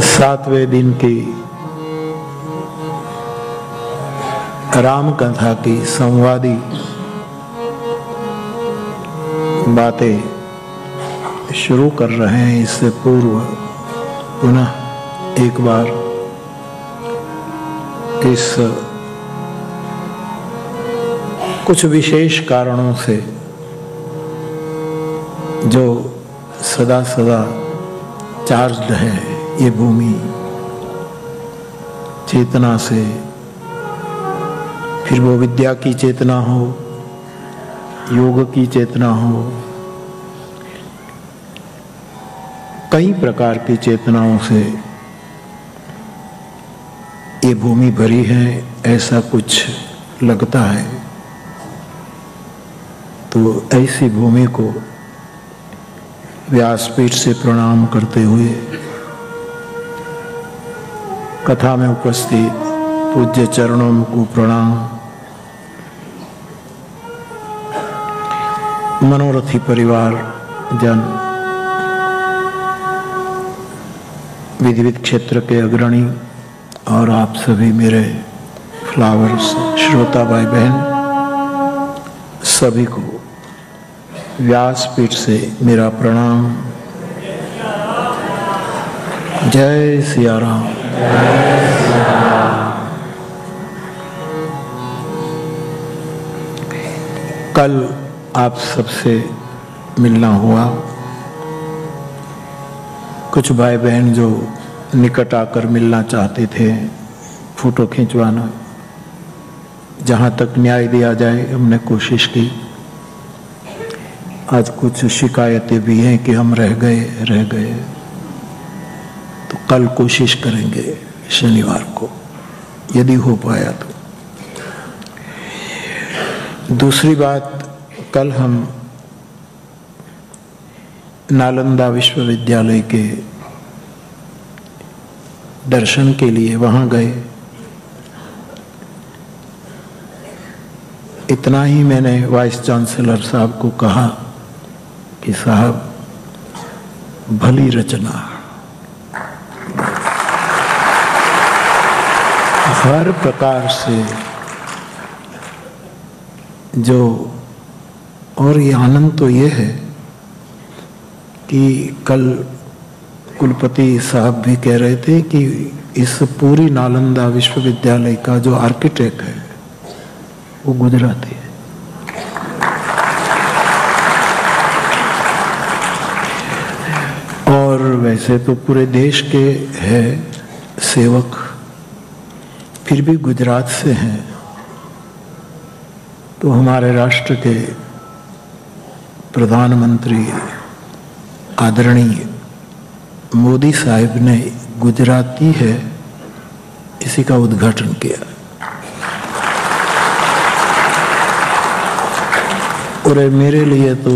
सातवें दिन की राम कथा की संवादी बातें शुरू कर रहे हैं। इससे पूर्व पुनः एक बार इस कुछ विशेष कारणों से जो सदा सदा चार्ज्ड है ये भूमि चेतना से, फिर वो विद्या की चेतना हो, योग की चेतना हो, कई प्रकार की चेतनाओं से ये भूमि भरी है, ऐसा कुछ लगता है। तो ऐसी भूमि को व्यासपीठ से प्रणाम करते हुए कथा में उपस्थित पूज्य चरणों को प्रणाम। मनोरथी परिवार जन, विधिविद क्षेत्र के अग्रणी और आप सभी मेरे फ्लावर्स श्रोता भाई बहन, सभी को व्यासपीठ से मेरा प्रणाम। जय सिया राम। कल आप सबसे मिलना हुआ। कुछ भाई बहन जो निकट आकर मिलना चाहते थे, फोटो खिंचवाना, जहाँ तक न्याय दिया जाए हमने कोशिश की। आज कुछ शिकायतें भी हैं कि हम रह गए, तो कल कोशिश करेंगे शनिवार को, यदि हो पाया तो। दूसरी बात, कल हम नालंदा विश्वविद्यालय के दर्शन के लिए वहां गए। इतना ही मैंने वाइस चांसलर साहब को कहा कि साहब भली रचना, हर प्रकार से जो, और ये आनंद तो ये है कि कल कुलपति साहब भी कह रहे थे कि इस पूरी नालंदा विश्वविद्यालय का जो आर्किटेक्ट है वो गुजराती है। और वैसे तो पूरे देश के है सेवक, फिर भी गुजरात से हैं। तो हमारे राष्ट्र के प्रधानमंत्री आदरणीय मोदी साहब ने गुजराती है इसी का उद्घाटन किया। और मेरे लिए तो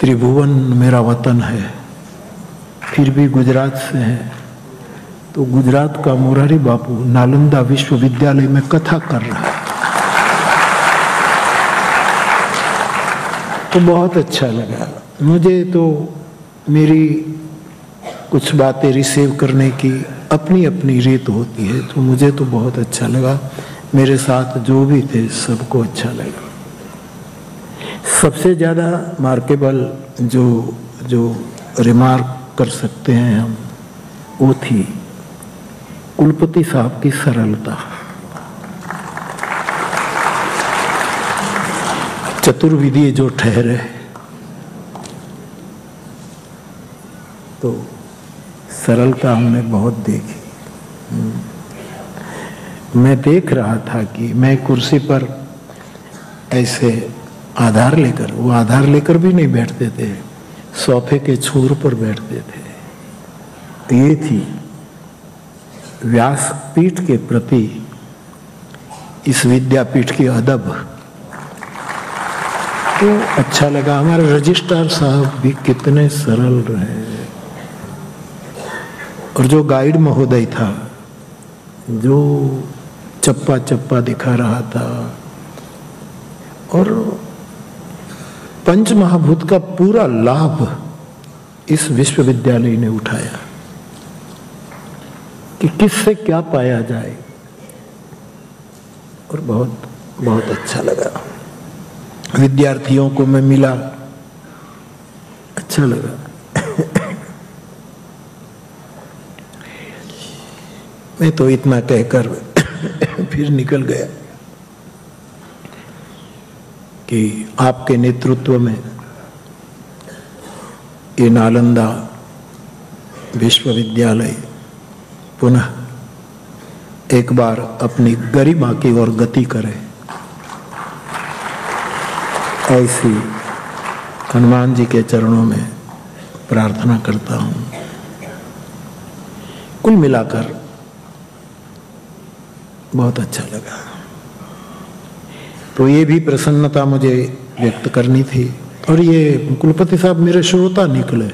त्रिभुवन मेरा वतन है, फिर भी गुजरात से है। तो गुजरात का मुरारी बापू नालंदा विश्वविद्यालय में कथा कर रहा है, तो बहुत अच्छा लगा मुझे। तो मेरी कुछ बातें रिसीव करने की अपनी अपनी रीत होती है, तो मुझे तो बहुत अच्छा लगा। मेरे साथ जो भी थे सबको अच्छा लगा। सबसे ज़्यादा मार्केबल जो रिमार्क कर सकते हैं हम, वो थी कुलपति साहब की सरलता। चतुर्विधि जो ठहरे, तो सरलता हमने बहुत देखी। मैं देख रहा था कि मैं कुर्सी पर ऐसे आधार लेकर, वो आधार लेकर भी नहीं बैठते थे, सोफे के छोर पर बैठते थे। ये थी व्यासपीठ के प्रति इस विद्यापीठ की अदब। तो अच्छा लगा। हमारे रजिस्ट्रार साहब भी कितने सरल रहे, और जो गाइड महोदय था जो चप्पा चप्पा दिखा रहा था, और पंच महाभूत का पूरा लाभ इस विश्वविद्यालय ने उठाया कि किससे क्या पाया जाए, और बहुत बहुत अच्छा लगा। विद्यार्थियों को मैं मिला, अच्छा लगा। मैं तो इतना कहकर फिर निकल गया कि आपके नेतृत्व में ये नालंदा विश्वविद्यालय पुनः एक बार अपनी गरिमा की ओर गति करे, ऐसी हनुमान जी के चरणों में प्रार्थना करता हूं। कुल मिलाकर बहुत अच्छा लगा। तो ये भी प्रसन्नता मुझे व्यक्त करनी थी, और ये कुलपति साहब मेरे श्रोता निकले।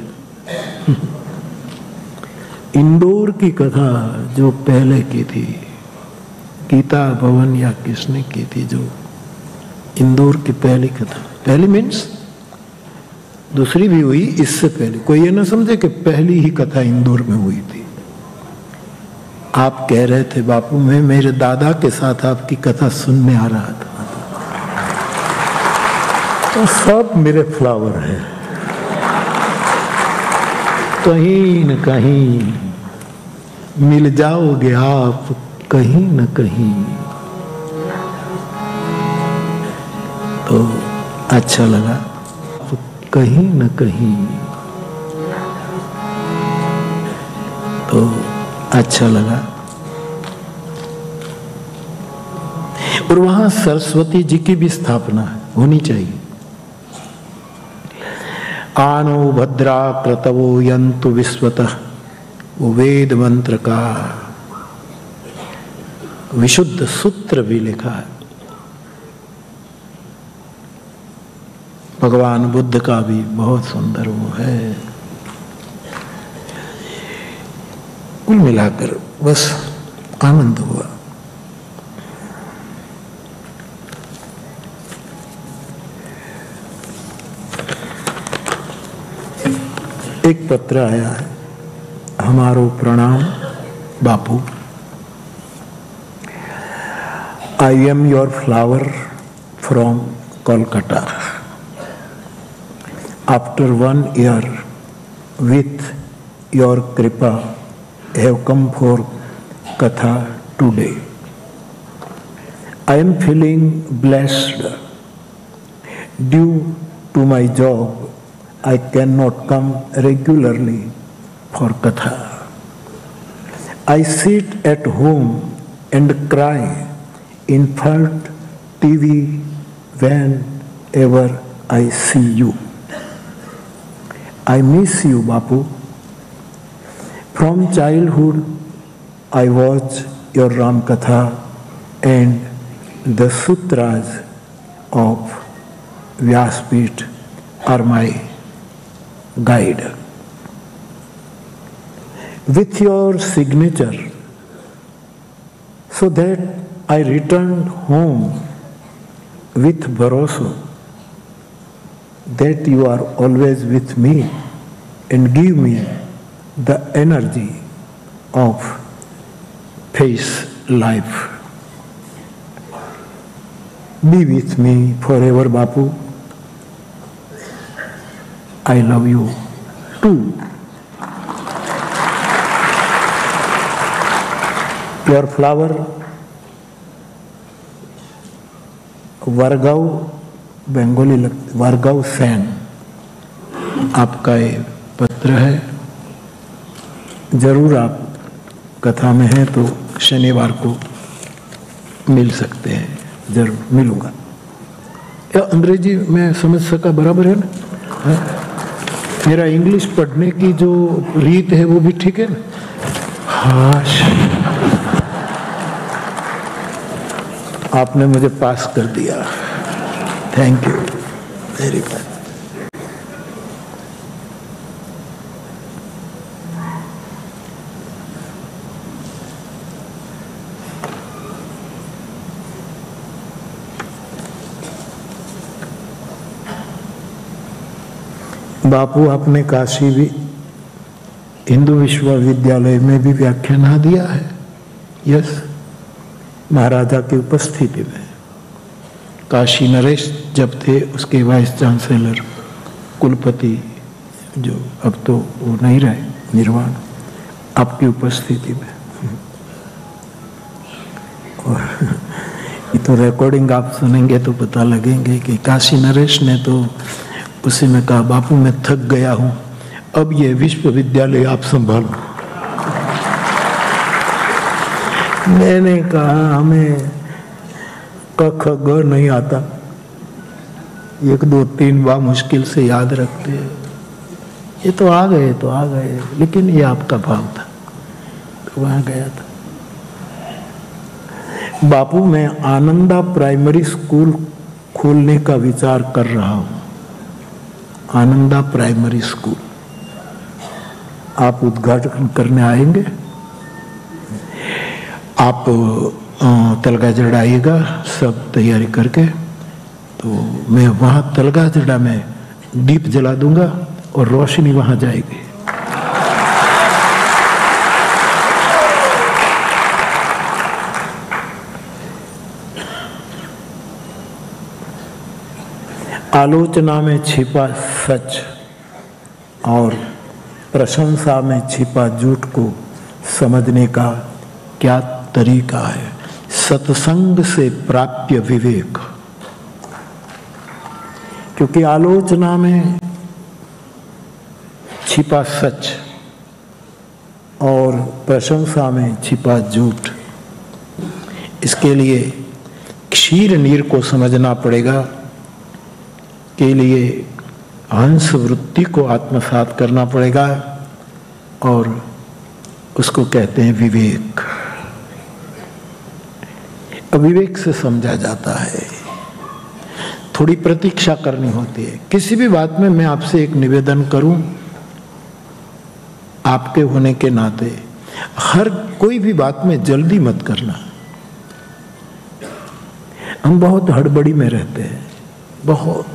इंदौर की कथा जो पहले की थी, गीता भवन या किसने की थी, जो इंदौर की पहली कथा, पहली मीन्स दूसरी भी हुई इससे पहले, कोई ये ना समझे कि पहली ही कथा इंदौर में हुई थी। आप कह रहे थे बापू, मैं मेरे दादा के साथ आपकी कथा सुनने आ रहा था, तो सब मेरे फ्लावर हैं, कहीं न कहीं मिल जाओगे आप, कहीं न कहीं। तो अच्छा लगा, कहीं न कहीं, तो अच्छा लगा। और वहां सरस्वती जी की भी स्थापना होनी चाहिए। आनो भद्रा क्रतवो यंतु विश्वतः, वो वेद मंत्र का विशुद्ध सूत्र भी लिखा है। भगवान बुद्ध का भी बहुत सुंदर वो है। कुल मिलाकर बस आनंद हुआ। एक पत्र आया है, हमारो प्रणाम Bapu, I am your flower from Kolkata. After 1 year, with your kripa, I have come for Katha today. I am feeling blessed. Due to my job, I cannot come regularly for Katha. I sit at home and cry in front TV whenever I see you. I miss you, Bapu. From childhood, I watch your Ram Katha and the sutras of Vyaspeeth are my guide. With your signature, so that I returned home with Bharosa that you are always with me and give me the energy of face life. Be with me forever, Bapu. I love you too. Your flower, Vargaon, Bengali Vargaon Sen, आपका ये पत्र है। जरूर आप कथा में हैं तो शनिवार को मिल सकते हैं, जरूर मिलूंगा। या अंग्रेजी में समझ सका बराबर है ना? मेरा इंग्लिश पढ़ने की जो रीत है वो भी ठीक है ना? हाँ, आपने मुझे पास कर दिया। Thank you very much. Bapu आपने काशी भी हिंदू विश्वविद्यालय में भी व्याख्यान दिया है। यस, महाराजा की उपस्थिति में। काशी नरेश जब थे उसके वाइस चांसलर कुलपति, जो अब तो वो नहीं रहे, निर्वाण, आपकी उपस्थिति में। और ये तो रिकॉर्डिंग आप सुनेंगे तो पता लगेंगे कि काशी नरेश ने तो उसी में कहा, बापू मैं थक गया हूं, अब ये विश्वविद्यालय आप संभालो। मैंने कहा हमें क ख ग नहीं आता, 1 2 3 बार मुश्किल से याद रखते हैं। ये तो आ गए, लेकिन ये आपका भाव था तो वहां गया था। बापू मैं आनंदा प्राइमरी स्कूल खोलने का विचार कर रहा हूं। आनंदा प्राइमरी स्कूल, आप उद्घाटन करने आएंगे? आप तलगाजड़ा आइएगा सब तैयारी करके, तो मैं वहाँ तलगाजड़ा में दीप जला दूंगा और रोशनी वहाँ जाएगी। आलोचना में छिपा सच और प्रशंसा में छिपा झूठ को समझने का क्या तरीका है? सत्संग से प्राप्य विवेक। क्योंकि आलोचना में छिपा सच और प्रशंसा में छिपा झूठ, इसके लिए क्षीर नीर को समझना पड़ेगा। के लिए हंस वृत्ति को आत्मसात करना पड़ेगा और उसको कहते हैं विवेक। विवेक से समझा जाता है। थोड़ी प्रतीक्षा करनी होती है। किसी भी बात में मैं आपसे एक निवेदन करूं, आपके होने के नाते, हर कोई भी बात में जल्दी मत करना। हम बहुत हड़बड़ी में रहते हैं, बहुत।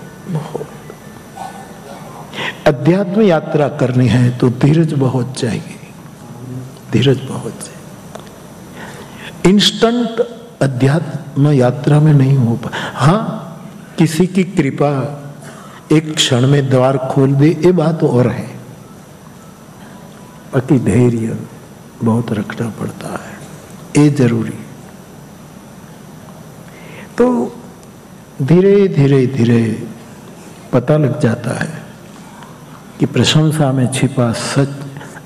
अध्यात्म यात्रा करनी है तो धीरज बहुत चाहिए, धीरज बहुत चाहिए। इंस्टेंट अध्यात्म यात्रा में नहीं हो पा। हाँ, किसी की कृपा एक क्षण में द्वार खोल दे, ये बात और है। बाकी धैर्य बहुत रखना पड़ता है, ये जरूरी। तो धीरे धीरे धीरे पता लग जाता है कि प्रशंसा में छिपा सच,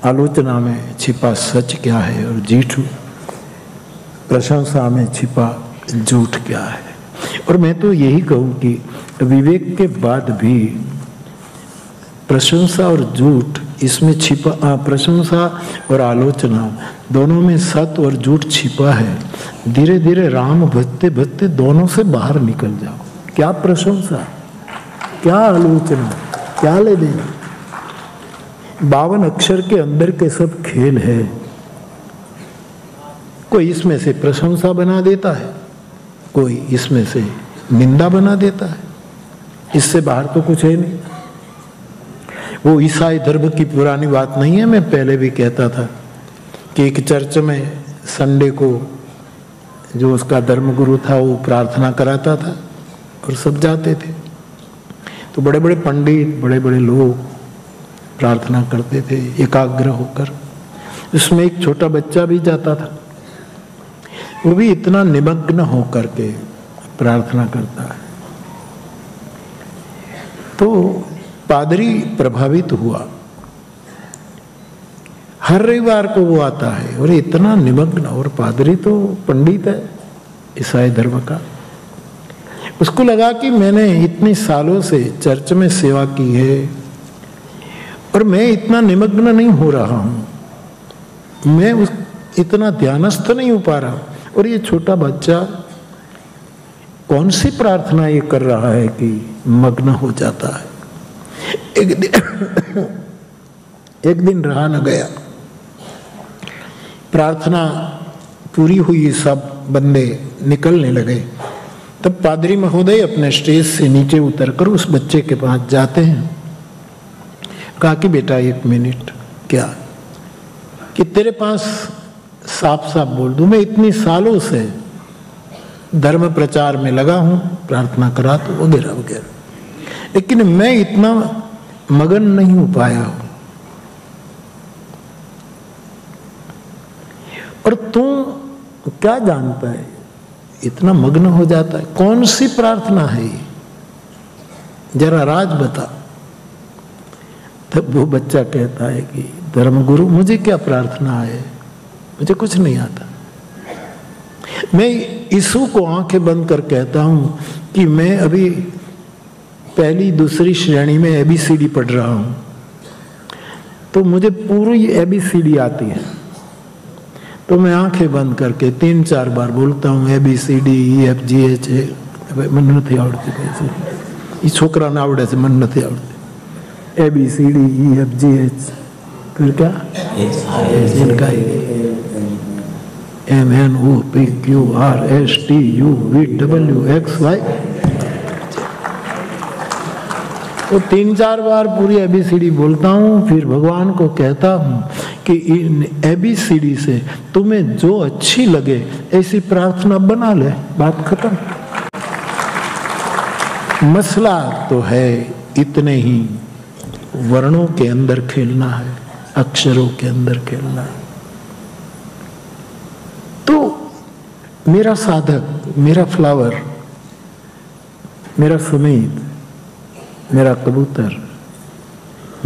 आलोचना में छिपा सच क्या है और झूठ, प्रशंसा में छिपा झूठ क्या है। और मैं तो यही कहूं कि विवेक के बाद भी प्रशंसा और झूठ, इसमें छिपा, प्रशंसा और आलोचना दोनों में सत्य और झूठ छिपा है। धीरे धीरे राम भजते भजते दोनों से बाहर निकल जाओ। क्या प्रशंसा, क्या आलोचना, क्या ले देना। 52 अक्षर के अंदर के सब खेल है। कोई इसमें से प्रशंसा बना देता है, कोई इसमें से निंदा बना देता है। इससे बाहर तो कुछ है नहीं। वो ईसाई धर्म की पुरानी बात नहीं है। मैं पहले भी कहता था कि एक चर्च में संडे को जो उसका धर्मगुरु था वो प्रार्थना कराता था और सब जाते थे। तो बड़े बड़े पंडित, बड़े बड़े लोग प्रार्थना करते थे एकाग्र होकर। उसमें एक छोटा बच्चा भी जाता था, वो भी इतना निमग्न होकर के प्रार्थना करता है। तो पादरी प्रभावित हुआ। हर रविवार को वो आता है और इतना निमग्न, और पादरी तो पंडित है ईसाई धर्म का। उसको लगा कि मैंने इतने सालों से चर्च में सेवा की है और मैं इतना निमग्न नहीं हो रहा हूं, मैं इतना ध्यानस्थ नहीं हो पा रहा। और ये छोटा बच्चा कौन सी प्रार्थना ये कर रहा है कि मग्न हो जाता है। एक दिन रहा न गया, प्रार्थना पूरी हुई, सब बंदे निकलने लगे। तब पादरी महोदय अपने स्टेज से नीचे उतरकर उस बच्चे के पास जाते हैं कहा कि बेटा 1 मिनट। क्या? कि तेरे पास साफ साफ बोल दूं, मैं इतनी सालों से धर्म प्रचार में लगा हूं, प्रार्थना करा तो वगैरह वगैरह, लेकिन मैं इतना मगन नहीं हो पाया हूं। और तू क्या जानता है, इतना मग्न हो जाता है। कौन सी प्रार्थना है ये, जरा राज बता। तब वो बच्चा कहता है कि धर्मगुरु मुझे क्या प्रार्थना है, मुझे कुछ नहीं आता। मैं यीशु को आंखें बंद कर कहता हूं कि मैं अभी पहली दूसरी श्रेणी में ABCD पढ़ रहा हूं, तो मुझे पूरी ABCD आती है। तो मैं आंखें बंद करके 3-4 बार बोलता हूँ ABCD EFGH। मन नहीं आवड़ती, ये छोकरा ना आवड़े से मन नहीं आवड़ती। ABCD EFGH, फिर क्या MNOPQRSTUVWXY। तो 3-4 बार पूरी ABCD बोलता हूँ, फिर भगवान को कहता हूँ कि इन ABCD से तुम्हें जो अच्छी लगे ऐसी प्रार्थना बना ले, बात खत्म। मसला तो है इतने ही वर्णों के अंदर खेलना है, अक्षरों के अंदर खेलना है। तो मेरा साधक, मेरा फ्लावर, मेरा सुमीत, मेरा कबूतर,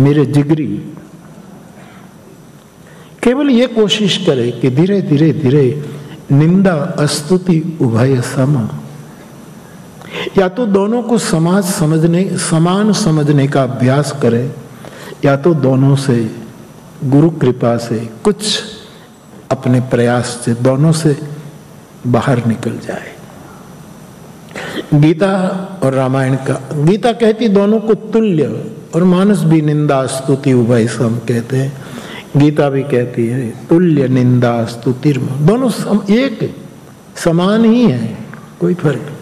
मेरे जिगरी केवल ये कोशिश करे कि धीरे धीरे धीरे निंदा स्तुति उभय सम, या तो दोनों को समान समझने का अभ्यास करे, या तो दोनों से गुरु कृपा से कुछ अपने प्रयास से दोनों से बाहर निकल जाए। गीता और रामायण का, गीता कहती दोनों को तुल्य, और मानस भी निंदा स्तुति उभय सम कहते हैं। गीता भी कहती है तुल्य निंदा स्तुतिर्म, दोनों एक समान ही है, कोई फर्क नहीं।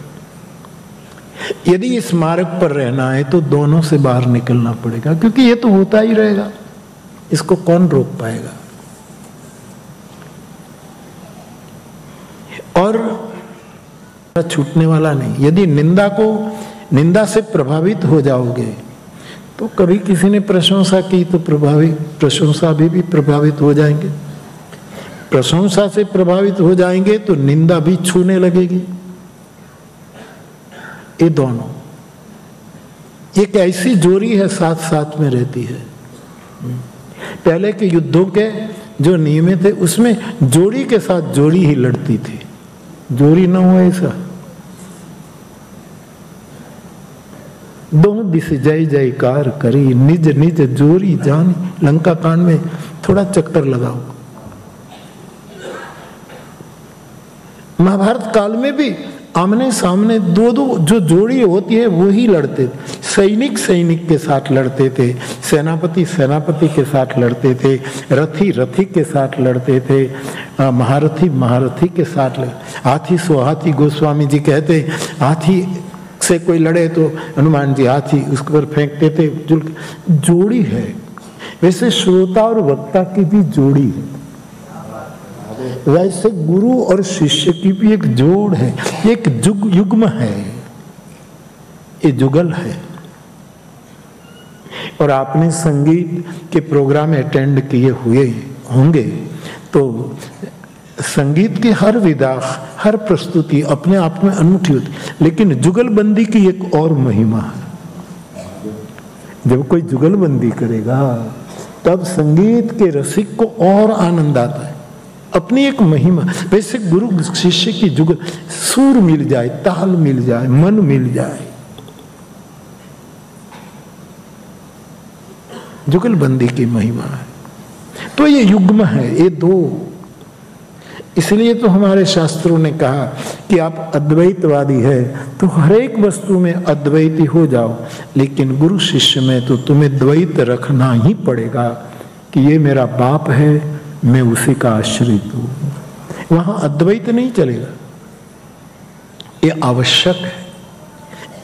यदि इस मार्ग पर रहना है तो दोनों से बाहर निकलना पड़ेगा, क्योंकि ये तो होता ही रहेगा, इसको कौन रोक पाएगा। और छूटने वाला नहीं। यदि निंदा से प्रभावित हो जाओगे तो कभी किसी ने प्रशंसा की तो प्रशंसा भी प्रभावित हो जाएंगे। प्रशंसा से प्रभावित हो जाएंगे तो निंदा भी छूने लगेगी। ये दोनों एक ऐसी जोड़ी है, साथ साथ में रहती है। पहले के युद्धों के जो नियम थे उसमें जोड़ी के साथ जोड़ी ही लड़ती थी, जोड़ी ना हो ऐसा। दो दिस जय जयकार करी, निज निज जोरी जानी। लंका कांड में थोड़ा चक्कर लगाओ। महाभारत काल में भी आमने सामने दो जो जोड़ी होती है वो ही लड़ते थे। सैनिक सैनिक के साथ लड़ते थे, सेनापति सेनापति के साथ लड़ते थे, रथी रथी के साथ लड़ते थे, महारथी महारथी के साथ हाथी सो हाथी। गोस्वामी जी कहते हाथी से कोई लड़े तो हनुमान जी हाथी उसके ऊपर फेंकते थे। जोड़ी है। वैसे श्रोता और वक्ता की भी जोड़ी है, वैसे गुरु और शिष्य की भी एक जोड़ है, एक युग्म है, ये जुगल है। और आपने संगीत के प्रोग्राम अटेंड किए हुए होंगे तो संगीत की हर विधा, हर प्रस्तुति अपने आप में अनूठी होती, लेकिन जुगलबंदी की एक और महिमा है। जब कोई जुगलबंदी करेगा तब संगीत के रसिक को और आनंद आता है, अपनी एक महिमा। वैसे गुरु शिष्य की जुगल, सुर मिल जाए, ताल मिल जाए, मन मिल जाए, जुगलबंदी की महिमा है। तो ये युग्म है, ये दो। इसलिए तो हमारे शास्त्रों ने कहा कि आप अद्वैतवादी है तो हर एक वस्तु में अद्वैती हो जाओ, लेकिन गुरु शिष्य में तो तुम्हें द्वैत रखना ही पड़ेगा कि ये मेरा बाप है, मैं उसी का आश्रित हूं। वहां अद्वैत नहीं चलेगा, ये आवश्यक है।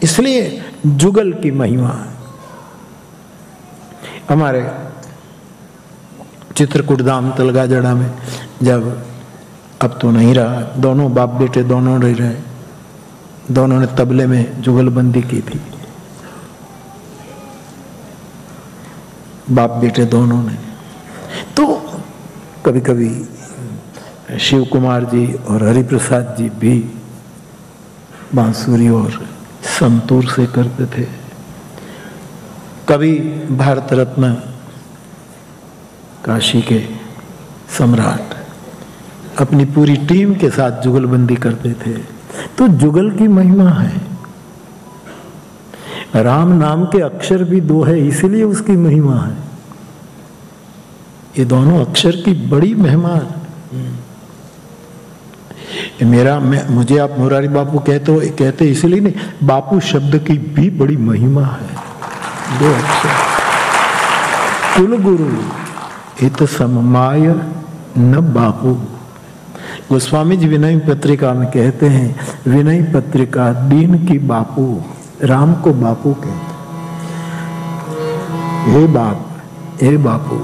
इसलिए जुगल की महिमा है। हमारे चित्रकूट धाम तलगाजड़ा में जब, अब तो नहीं रहा, दोनों बाप बेटे दोनों रह रहे, दोनों ने तबले में जुगलबंदी की थी, बाप बेटे दोनों ने। तो कभी कभी शिव कुमार जी और हरिप्रसाद जी भी बांसुरी और संतूर से करते थे। कभी भारत रत्न काशी के सम्राट अपनी पूरी टीम के साथ जुगलबंदी करते थे। तो जुगल की महिमा है। राम नाम के अक्षर भी दो है, इसलिए उसकी महिमा है। ये दोनों अक्षर की बड़ी महिमा है। मुझे आप मुरारी बापू कहते इसलिए नहीं, बापू शब्द की भी बड़ी महिमा है। दो अक्षर, कुल गुरु इत सममाय न बापू। गोस्वामी जी विनय पत्रिका में कहते हैं, विनय पत्रिका दीन की बापू, राम को बापू कहते, हे बाप, हे बापू।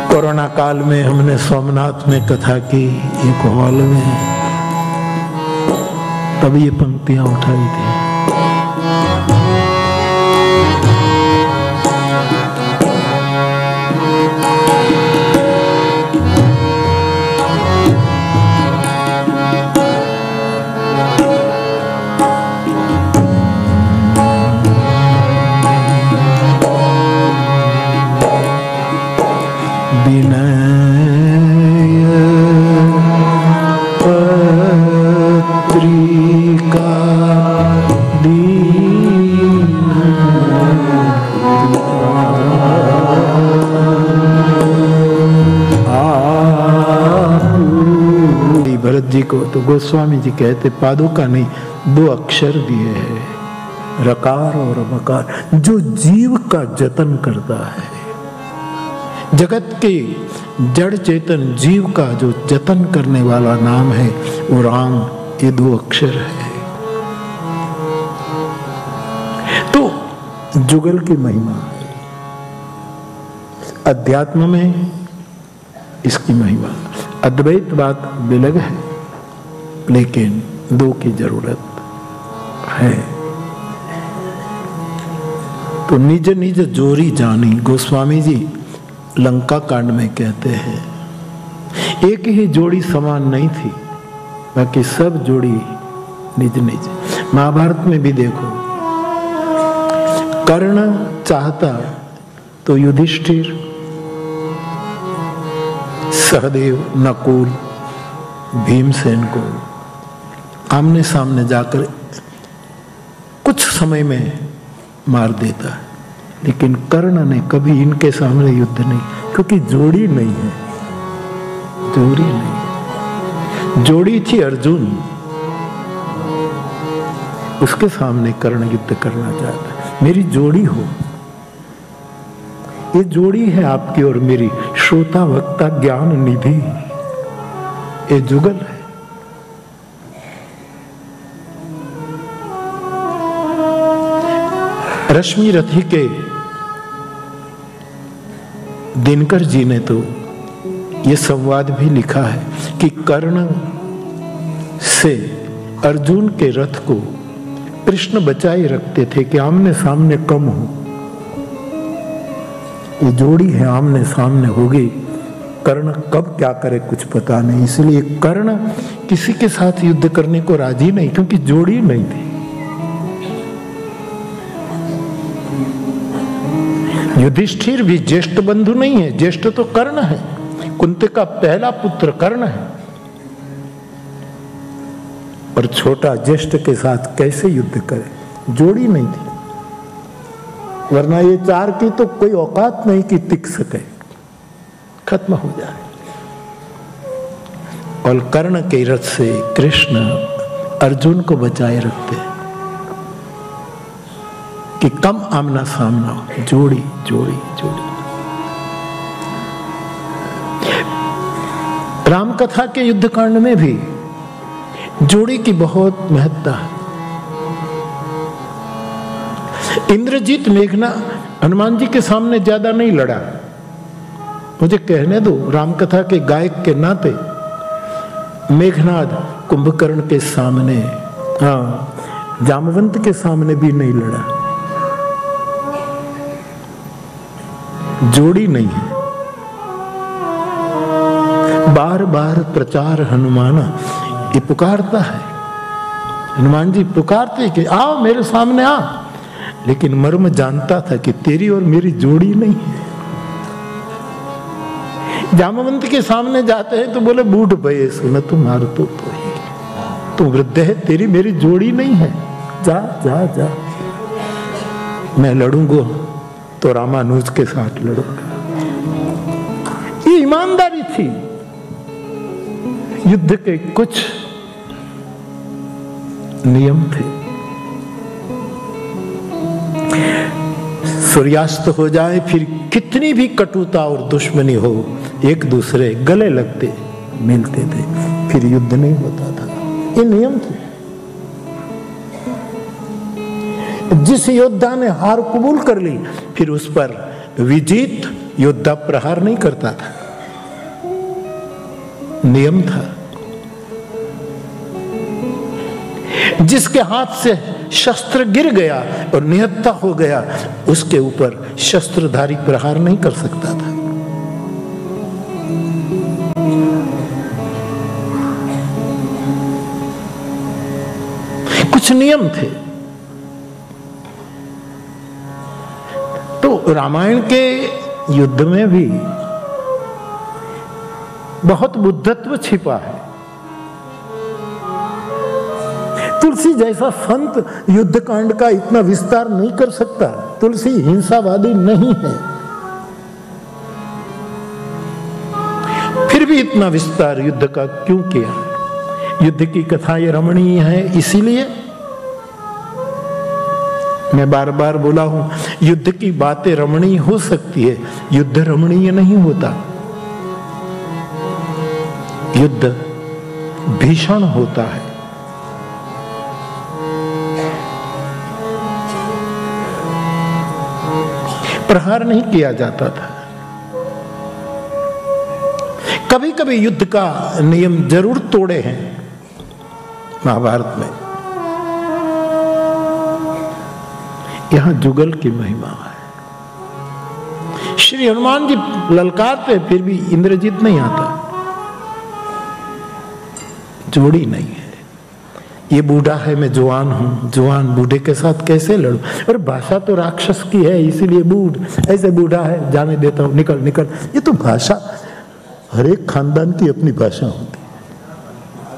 कोरोना काल में हमने सोमनाथ में कथा की, एक हॉल में, तब ये पंक्तियां उठाई थी। भरत जी को तो गोस्वामी जी कहते पादुका नहीं, दो अक्षर दिए हैं, रकार और मकार, जो जीव का जतन करता है। जगत के जड़ चेतन जीव का जो जतन करने वाला नाम है वो राम, ये दो अक्षर है। तो जुगल की महिमा है, अध्यात्म में इसकी महिमा। अद्वैत बात विलग है, लेकिन दो की जरूरत है। तो निज निज जोरी जानी, गोस्वामी जी लंका कांड में कहते हैं, एक ही जोड़ी समान नहीं थी, बाकी सब जोड़ी निज निज। महाभारत में भी देखो, कर्ण चाहता तो युधिष्ठिर, सहदेव, नकुल, भीमसेन को आमने सामने जाकर कुछ समय में मार देता है, लेकिन कर्ण ने कभी इनके सामने युद्ध नहीं, क्योंकि जोड़ी नहीं है, जोड़ी नहीं। जोड़ी थी अर्जुन, उसके सामने कर्ण युद्ध करना चाहता है। मेरी जोड़ी हो, ये जोड़ी है आपकी और मेरी, श्रोता वक्ता ज्ञान निधि, ये जुगल है। रश्मि रथी के दिनकर जी ने तो ये संवाद भी लिखा है कि कर्ण से अर्जुन के रथ को कृष्ण बचाए रखते थे कि आमने सामने कम हो। ये जोड़ी है, आमने सामने होगी, कर्ण कब क्या करे कुछ पता नहीं, इसलिए कर्ण किसी के साथ युद्ध करने को राजी नहीं, क्योंकि जोड़ी नहीं थी। युधिष्ठिर भी ज्येष्ठ बंधु नहीं है, ज्येष्ठ तो कर्ण है, कुंती का पहला पुत्र कर्ण है, और छोटा ज्येष्ठ के साथ कैसे युद्ध करे, जोड़ी नहीं थी। वरना ये चार की तो कोई औकात नहीं कि टिक सके, खत्म हो जाए। और कर्ण के रथ से कृष्ण अर्जुन को बचाए रखते कि कम आमना सामना हो, जोड़ी जोड़ी जोड़ी। रामकथा के युद्ध कांड में भी जोड़ी की बहुत महत्ता है। इंद्रजीत मेघना हनुमान जी के सामने ज्यादा नहीं लड़ा। मुझे कहने दो, रामकथा के गायक के नाते मेघनाद कुंभकर्ण के सामने, जामवंत के सामने भी नहीं लड़ा। जोड़ी नहीं है। बार बार प्रचार हनुमाना ये पुकारता है। हनुमान जी पुकारते कि आओ मेरे सामने आ, लेकिन मर्म जानता था कि तेरी और मेरी जोड़ी नहीं है। जामवंत के सामने जाते हैं तो बोले बूढ़ भये सुन तुम्हार तो तुम वृद्ध है, तेरी मेरी जोड़ी नहीं है, जा जा जा। मैं लड़ूंगा तो रामानुज के साथ लड़ूंगा। ये ईमानदारी थी। युद्ध के कुछ नियम थे। सूर्यास्त हो जाए फिर कितनी भी कटुता और दुश्मनी हो, एक दूसरे गले लगते मिलते थे, फिर युद्ध नहीं होता था। ये नियम थे। जिस योद्धा ने हार कबूल कर ली, फिर उस पर विजित योद्धा प्रहार नहीं करता था। नियम था। जिसके हाथ से शस्त्र गिर गया और निहत्था हो गया, उसके ऊपर शस्त्रधारी प्रहार नहीं कर सकता था। कुछ नियम थे। तो रामायण के युद्ध में भी बहुत बुद्धत्व छिपा है। तुलसी जैसा संत युद्ध कांड का इतना विस्तार नहीं कर सकता। तुलसी हिंसावादी नहीं है, फिर भी इतना विस्तार युद्ध का क्यों किया? युद्ध की कथा ये रमणीय है, इसीलिए मैं बार बार बोला हूं, युद्ध की बातें रमणीय हो सकती है, युद्ध रमणीय नहीं होता। युद्ध भीषण होता है। प्रहार नहीं किया जाता था। कभी कभी युद्ध का नियम जरूर तोड़े हैं महाभारत में। यहां जुगल की महिमा है। श्री हनुमान जी ललकारते फिर भी इंद्रजीत नहीं आता। जोड़ी नहीं है। ये बूढ़ा है, मैं जवान हूं, जवान बूढ़े के साथ कैसे लड़ूं? और भाषा तो राक्षस की है, इसीलिए बूढ़ ऐसे बूढ़ा है, जाने देता हूं, निकल निकल। ये तो भाषा, हर एक खानदान की अपनी भाषा होती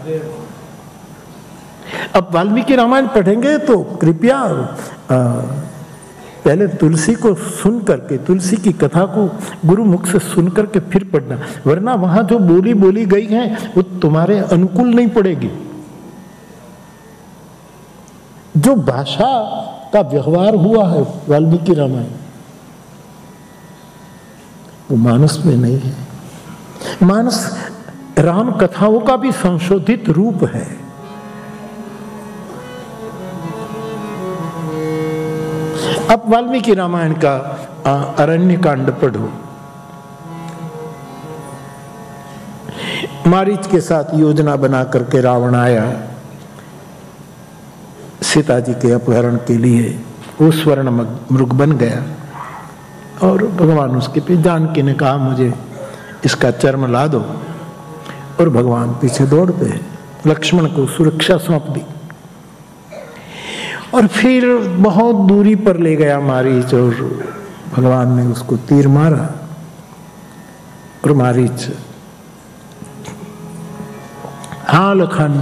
है। अब वाल्मीकि रामायण पढ़ेंगे तो कृपया पहले तुलसी को सुन करके, तुलसी की कथा को गुरु मुख से सुन करके फिर पढ़ना, वरना वहां जो बोली बोली गई है वो तुम्हारे अनुकूल नहीं पड़ेगी। जो भाषा का व्यवहार हुआ है वाल्मीकि रामायण, वो मानस में नहीं है। मानस राम कथाओं का भी संशोधित रूप है। अब वाल्मीकि रामायण का अरण्य कांड पढ़ो। मारीच के साथ योजना बना करके रावण आया सीता जी के अपहरण के लिए। वो स्वर्ण मृग बन गया और भगवान उसके पीछे, जानकी ने कहा मुझे इसका चर्म ला दो, और भगवान पीछे दौड़ते हैं। लक्ष्मण को सुरक्षा सौंप दी और फिर बहुत दूरी पर ले गया मारीच, और भगवान ने उसको तीर मारा और मारीच हाँ लखन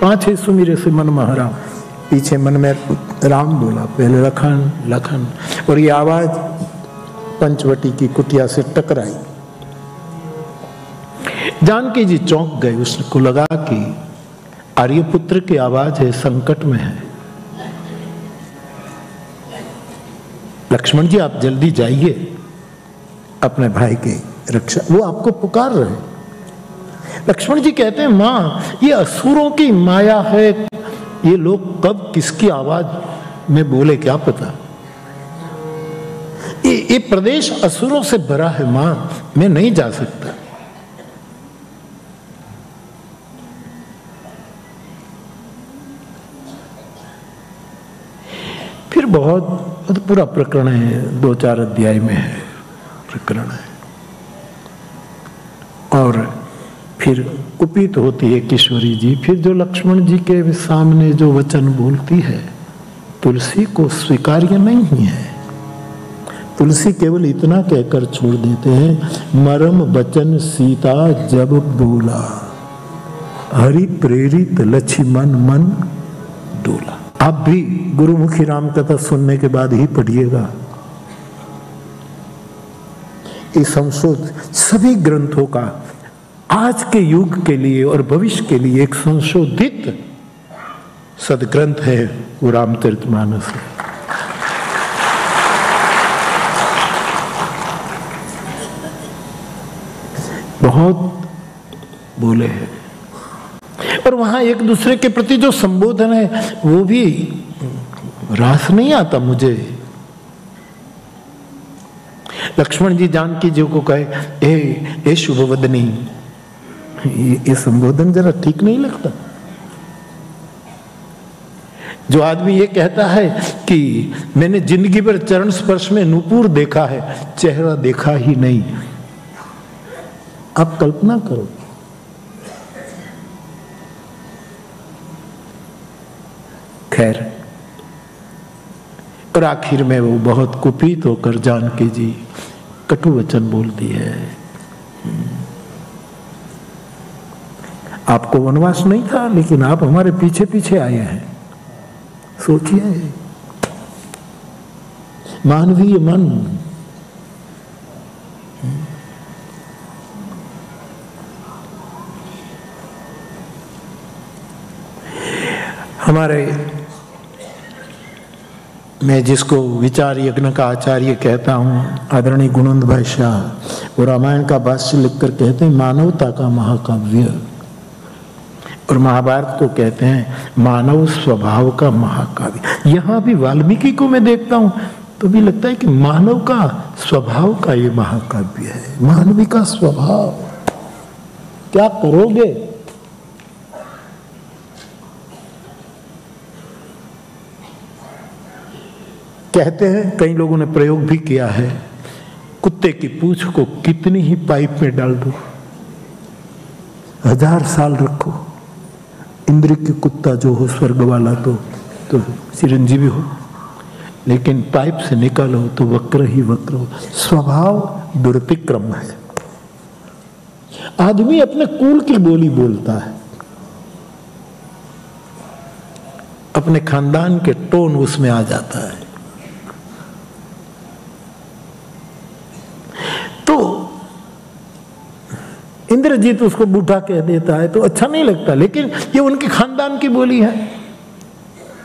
5 सुमिरे से मन महरा। पीछे मन में राम बोला, पहले लखन लखन, और ये आवाज पंचवटी की कुटिया से टकराई। जानकी जी चौंक गए। उसको लगा कि आर्यपुत्र की आवाज है, संकट में है। लक्ष्मण जी आप जल्दी जाइए अपने भाई की रक्षा, वो आपको पुकार रहे। लक्ष्मण जी कहते हैं मां ये असुरों की माया है, ये लोग कब किसकी आवाज में बोले क्या पता, ये प्रदेश असुरों से भरा है मां, मैं नहीं जा सकता। फिर बहुत पूरा प्रकरण है, 2-4 अध्याय में है प्रकरण है। और फिर कुपित होती है किशोरी जी, फिर जो लक्ष्मण जी के सामने जो वचन बोलती है तुलसी को स्वीकार्य नहीं है। तुलसी केवल इतना कहकर छोड़ देते हैं, मरम वचन सीता जब बोला, हरि प्रेरित लक्ष्मण मन डोला। आप भी गुरुमुखी राम कथा सुनने के बाद ही पढ़िएगा। इस संशोध सभी ग्रंथों का आज के युग के लिए और भविष्य के लिए एक संशोधित सदग्रंथ है वो रामचरितमानस है। बहुत बोले हैं और वहां एक दूसरे के प्रति जो संबोधन है वो भी रास नहीं आता मुझे। लक्ष्मण जी जानकी जी को कहे ए शुभवदनी, ये संबोधन जरा ठीक नहीं लगता। जो आदमी ये कहता है कि मैंने जिंदगी भर चरण स्पर्श में नूपुर देखा है, चेहरा देखा ही नहीं, आप कल्पना करो। खैर, और आखिर में वो बहुत कुपित होकर जानकी जी कटु वचन बोलती है। आपको वनवास नहीं था, लेकिन आप हमारे पीछे पीछे आए हैं। सोचिए, मानवीय मन। हमारे, मैं जिसको विचार यज्ञ का आचार्य कहता हूँ, आदरणीय गुणवंत भाई शाह, वो रामायण का भाष्य लिखकर कहते हैं मानवता का महाकाव्य, और महाभारत को कहते हैं मानव स्वभाव का महाकाव्य। यहाँ भी वाल्मीकि को मैं देखता हूँ तो भी लगता है कि मानव का स्वभाव का ये महाकाव्य है। मानवी का स्वभाव, क्या करोगे? कहते हैं, कई लोगों ने प्रयोग भी किया है, कुत्ते की पूंछ को कितनी ही पाइप में डाल दो, 1000 साल रखो, इंद्र की कुत्ता जो हो स्वर्ग वाला तो चिरंजीवी हो, लेकिन पाइप से निकालो तो वक्र ही वक्र हो। स्वभाव दुर्तिक्रम है। आदमी अपने कुल की बोली बोलता है, अपने खानदान के टोन उसमें आ जाता है। तो इंद्रजीत उसको बूढ़ा कह देता है तो अच्छा नहीं लगता, लेकिन ये उनके खानदान की बोली है।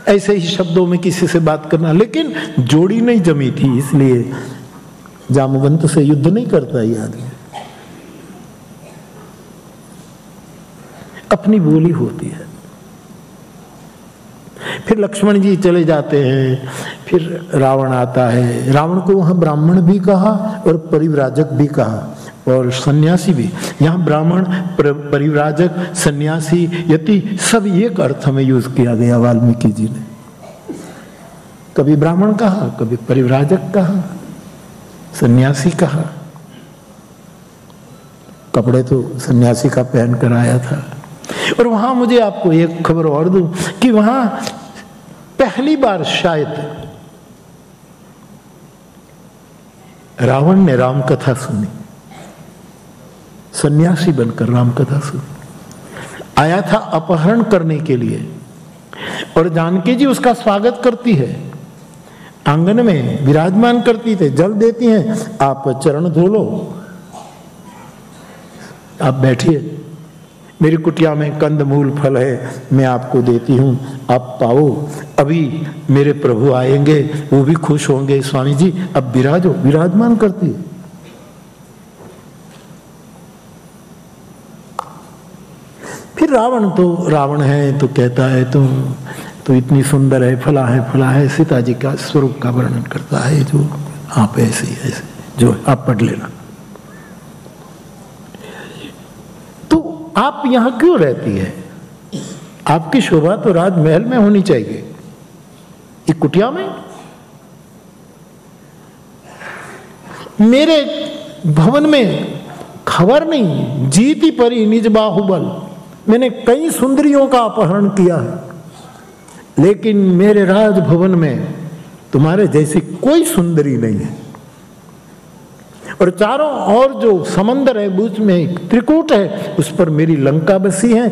ऐसे ही शब्दों में किसी से बात करना, लेकिन जोड़ी नहीं जमी थी, इसलिए जामवंत से युद्ध नहीं करता ये आदमी। अपनी बोली होती है। फिर लक्ष्मण जी चले जाते हैं, फिर रावण आता है। रावण को वहां ब्राह्मण भी कहा और परिव्राजक भी कहा और सन्यासी भी। यहाँ ब्राह्मण, परिव्राजक, सन्यासी, यति सब एक अर्थ में यूज किया गया वाल्मीकि जी ने। कभी ब्राह्मण कहा, कभी परिव्राजक कहा, सन्यासी कहा। कपड़े तो सन्यासी का पहन कर आया था। और वहां मुझे आपको एक खबर और दूं कि वहां पहली बार शायद रावण ने राम कथा सुनी, सन्यासी बनकर राम कथा सुनी। आया था अपहरण करने के लिए और जानकी जी उसका स्वागत करती है, आंगन में विराजमान करती थे, जल देती हैं, आप चरण धो लो, आप बैठिए, मेरी कुटिया में कंदमूल फल है, मैं आपको देती हूँ, आप पाओ। अभी मेरे प्रभु आएंगे, वो भी खुश होंगे, स्वामी जी अब विराजो। विराजमान करती है। फिर रावण है तो कहता है तुम तो इतनी सुंदर है, फला है। सीता जी का स्वरूप का वर्णन करता है, जो आप ऐसे जो आप पढ़ लेना। तो आप यहां क्यों रहती है? आपकी शोभा तो राजमहल में होनी चाहिए, एक कुटिया में। मेरे भवन में खबर नहीं, जीती परी निज बाहुबल। मैंने कई सुंदरियों का अपहरण किया है, लेकिन मेरे राजभवन में तुम्हारे जैसी कोई सुंदरी नहीं है। और चारों ओर जो समंदर है, बीच में एक त्रिकूट है, उस पर मेरी लंका बसी है।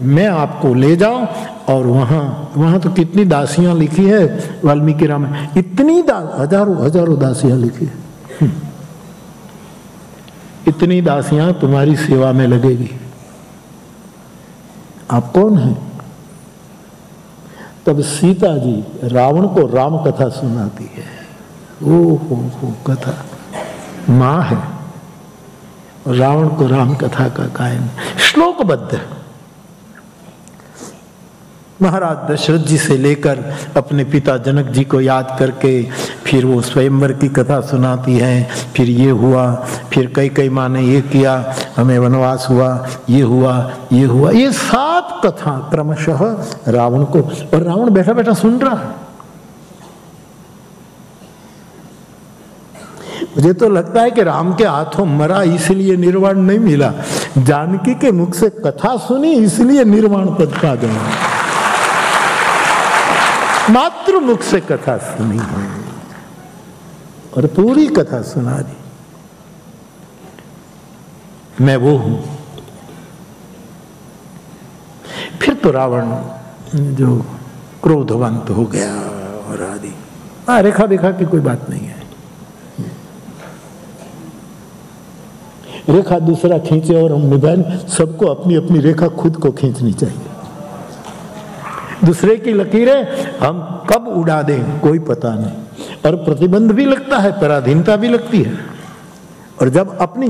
मैं आपको ले जाऊं और वहां तो कितनी दासियां लिखी है वाल्मीकि रामायण, इतनी हजारों दासियां लिखी है। इतनी दासियां तुम्हारी सेवा में लगेगी। आप कौन हैं? तब सीता जी रावण को राम कथा सुनाती है। ओ हो कथा मां है, और रावण को राम कथा का गायन श्लोकबद्ध। महाराज दशरथ जी से लेकर अपने पिता जनक जी को याद करके फिर वो स्वयंवर की कथा सुनाती है। फिर ये हुआ, फिर कई माँ ने ये किया, हमें वनवास हुआ, ये हुआ। ये 7 कथा क्रमशः रावण को, और रावण बैठा बैठा सुन रहा है। मुझे तो लगता है कि राम के हाथों मरा इसलिए निर्वाण नहीं मिला, जानकी के मुख से कथा सुनी इसलिए निर्वाण पद पा गया। मातृ मुख से कथा सुनी है और पूरी कथा सुना दी। मैं वो हूं। फिर तो रावण जो क्रोधवंत हो गया और आदि। रेखा देखा की कोई बात नहीं है। रेखा दूसरा खींचे और हम निभाएं, सबको अपनी अपनी रेखा खुद को खींचनी चाहिए। दूसरे की लकीरें हम कब उड़ा दें कोई पता नहीं। और प्रतिबंध भी लगता है, पराधीनता भी लगती है। और जब अपनी,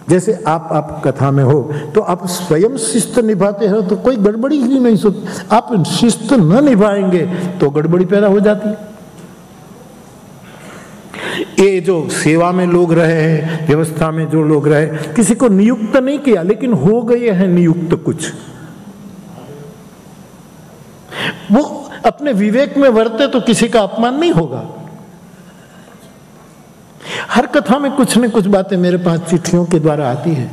जैसे आप कथा में हो तो आप स्वयं शिस्त निभाते हो तो कोई गड़बड़ी ही नहीं सोच। आप शिस्त न निभाएंगे तो गड़बड़ी पैदा हो जाती है। ये जो सेवा में लोग रहे हैं, व्यवस्था में जो लोग रहे, किसी को नियुक्त नहीं किया लेकिन हो गए हैं नियुक्त कुछ, वो अपने विवेक में वर्ते तो किसी का अपमान नहीं होगा। हर कथा में कुछ न कुछ बातें मेरे पास चिट्ठियों के द्वारा आती है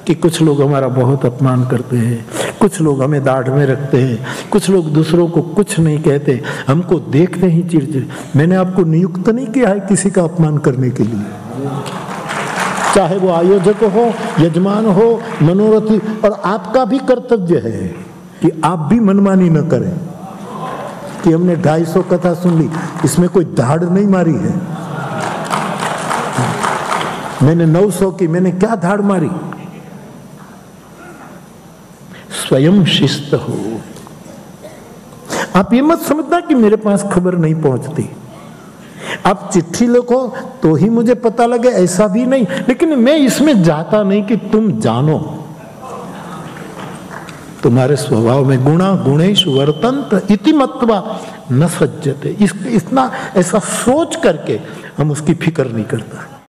कि कुछ लोग हमारा बहुत अपमान करते हैं, कुछ लोग हमें दाढ़ में रखते हैं, कुछ लोग दूसरों को कुछ नहीं कहते, हमको देखते ही चिड़चिड़। मैंने आपको नियुक्त नहीं किया है किसी का अपमान करने के लिए, चाहे वो आयोजक हो, यजमान हो, मनोरथी। और आपका भी कर्तव्य है कि आप भी मनमानी न करें कि हमने 250 कथा सुन ली, इसमें कोई धाड़ नहीं मारी है। मैंने 900 की, मैंने क्या धाड़ मारी? स्वयं शिस्त हो। आप ये मत समझना कि मेरे पास खबर नहीं पहुंचती। आप चिट्ठी लिखो तो ही मुझे पता लगे, ऐसा भी नहीं। लेकिन मैं इसमें जाता नहीं कि तुम जानो। तुम्हारे स्वभाव में गुणा गुणेश वर्तन्त इति मत्वा न सज्जते। इतना ऐसा सोच करके हम उसकी फिक्र नहीं करता।